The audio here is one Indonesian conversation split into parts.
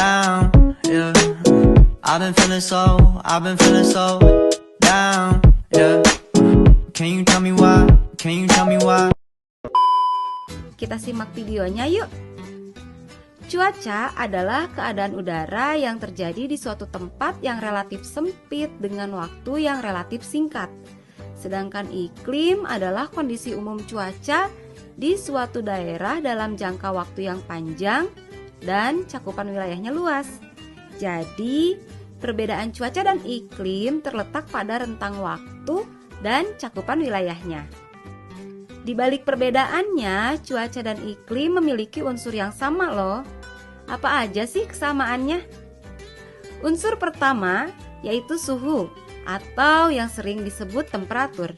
down, yeah. I've been feeling so down, yeah. Can you tell me why? Can you tell me why? Kita simak videonya yuk. Cuaca adalah keadaan udara yang terjadi di suatu tempat yang relatif sempit dengan waktu yang relatif singkat. Sedangkan iklim adalah kondisi umum cuaca di suatu daerah dalam jangka waktu yang panjang dan cakupan wilayahnya luas. Jadi, perbedaan cuaca dan iklim terletak pada rentang waktu dan cakupan wilayahnya. Di balik perbedaannya, cuaca dan iklim memiliki unsur yang sama loh. Apa aja sih kesamaannya? Unsur pertama yaitu suhu atau yang sering disebut temperatur.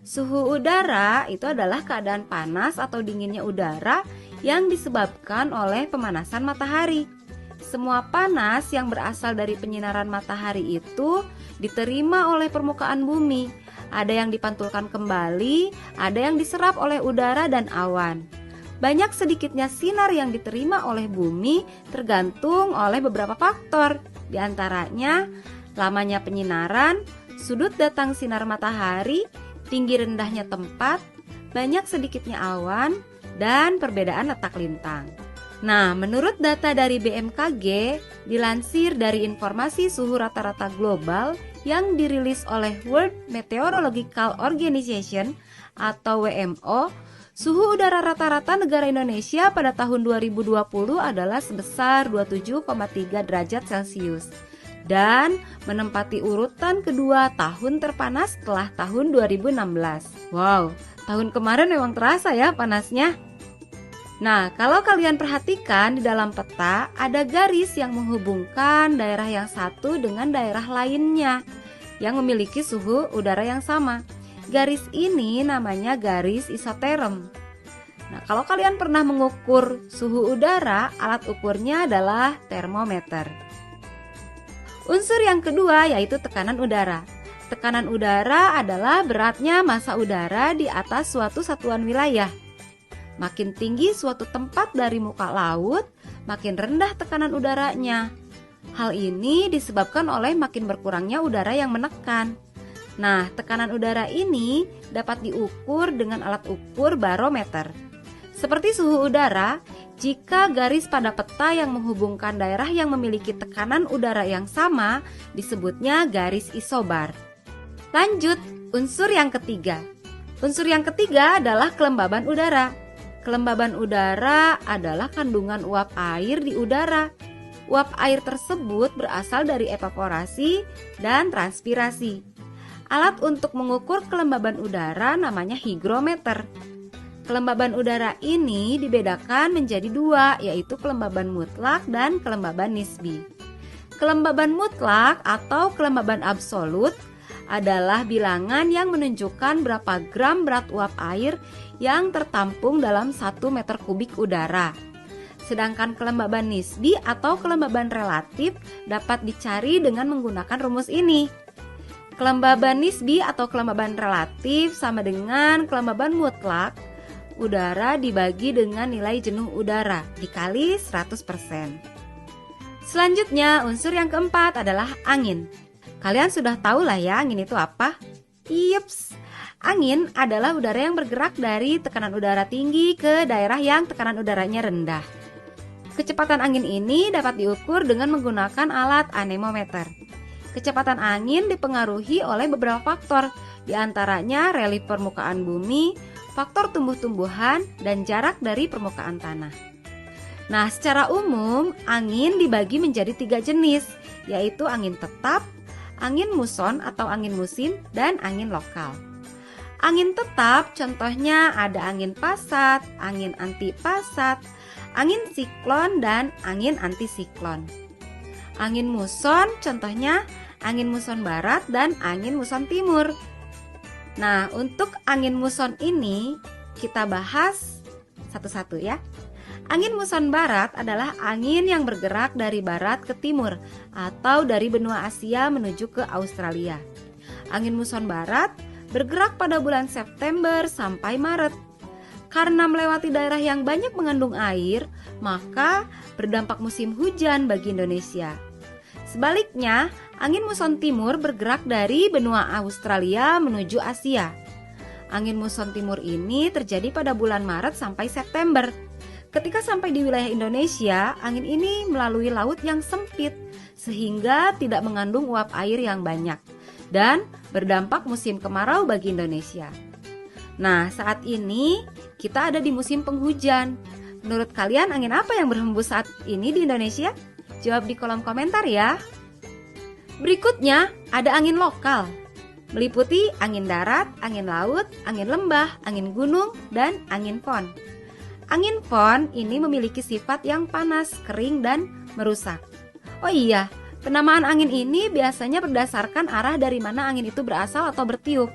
Suhu udara itu adalah keadaan panas atau dinginnya udara yang disebabkan oleh pemanasan matahari. Semua panas yang berasal dari penyinaran matahari itu diterima oleh permukaan bumi. Ada yang dipantulkan kembali, ada yang diserap oleh udara dan awan. Banyak sedikitnya sinar yang diterima oleh bumi tergantung oleh beberapa faktor. Di antaranya, lamanya penyinaran, sudut datang sinar matahari, tinggi rendahnya tempat, banyak sedikitnya awan, dan perbedaan letak lintang. Nah, menurut data dari BMKG, dilansir dari informasi suhu rata-rata global yang dirilis oleh World Meteorological Organization atau WMO, suhu udara rata-rata negara Indonesia pada tahun 2020 adalah sebesar 27,3 derajat Celcius dan menempati urutan kedua tahun terpanas setelah tahun 2016. Wow, tahun kemarin memang terasa ya panasnya. Nah, kalau kalian perhatikan di dalam peta ada garis yang menghubungkan daerah yang satu dengan daerah lainnya yang memiliki suhu udara yang sama. Garis ini namanya garis isoterm. Nah, kalau kalian pernah mengukur suhu udara, alat ukurnya adalah termometer. Unsur yang kedua yaitu tekanan udara. Tekanan udara adalah beratnya massa udara di atas suatu satuan wilayah. Makin tinggi suatu tempat dari muka laut, makin rendah tekanan udaranya. Hal ini disebabkan oleh makin berkurangnya udara yang menekan. Nah, tekanan udara ini dapat diukur dengan alat ukur barometer. Seperti suhu udara, jika garis pada peta yang menghubungkan daerah yang memiliki tekanan udara yang sama disebutnya garis isobar. Lanjut, unsur yang ketiga. Unsur yang ketiga adalah kelembaban udara. Kelembaban udara adalah kandungan uap air di udara. Uap air tersebut berasal dari evaporasi dan transpirasi. Alat untuk mengukur kelembaban udara namanya higrometer. Kelembaban udara ini dibedakan menjadi dua, yaitu kelembaban mutlak dan kelembaban nisbi. Kelembaban mutlak atau kelembaban absolut adalah bilangan yang menunjukkan berapa gram berat uap air yang tertampung dalam 1 meter kubik udara. Sedangkan kelembaban nisbi atau kelembaban relatif dapat dicari dengan menggunakan rumus ini. Kelembaban nisbi atau kelembaban relatif sama dengan kelembaban mutlak udara dibagi dengan nilai jenuh udara dikali 100%. Selanjutnya, unsur yang keempat adalah angin. Kalian sudah tahu lah ya angin itu apa? Yups, angin adalah udara yang bergerak dari tekanan udara tinggi ke daerah yang tekanan udaranya rendah. Kecepatan angin ini dapat diukur dengan menggunakan alat anemometer. Kecepatan angin dipengaruhi oleh beberapa faktor, di antaranya relief permukaan bumi, faktor tumbuh-tumbuhan, dan jarak dari permukaan tanah. Nah, secara umum, angin dibagi menjadi 3 jenis, yaitu angin tetap, angin muson atau angin musim, dan angin lokal. Angin tetap contohnya ada angin pasat, angin antipasat, angin siklon, dan angin antisiklon. Angin muson contohnya angin muson barat dan angin muson timur. Nah, untuk angin muson ini kita bahas satu-satu ya. Angin muson barat adalah angin yang bergerak dari barat ke timur atau dari benua Asia menuju ke Australia. Angin muson barat bergerak pada bulan September sampai Maret. Karena melewati daerah yang banyak mengandung air, maka berdampak musim hujan bagi Indonesia. Sebaliknya, angin muson timur bergerak dari benua Australia menuju Asia. Angin muson timur ini terjadi pada bulan Maret sampai September. Ketika sampai di wilayah Indonesia, angin ini melalui laut yang sempit sehingga tidak mengandung uap air yang banyak dan berdampak musim kemarau bagi Indonesia. Nah, saat ini kita ada di musim penghujan. Menurut kalian angin apa yang berhembus saat ini di Indonesia? Jawab di kolom komentar ya. Berikutnya ada angin lokal, meliputi angin darat, angin laut, angin lembah, angin gunung, dan angin pon. Angin pon ini memiliki sifat yang panas, kering, dan merusak. Oh iya, penamaan angin ini biasanya berdasarkan arah dari mana angin itu berasal atau bertiup.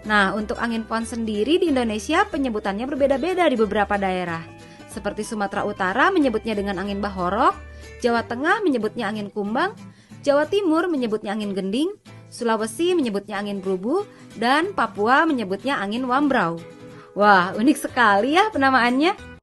Nah, untuk angin pon sendiri di Indonesia penyebutannya berbeda-beda di beberapa daerah. Seperti Sumatera Utara menyebutnya dengan angin bahorok, Jawa Tengah menyebutnya angin kumbang, Jawa Timur menyebutnya angin gending, Sulawesi menyebutnya angin brubu, dan Papua menyebutnya angin wambrau. Wah, unik sekali ya penamaannya.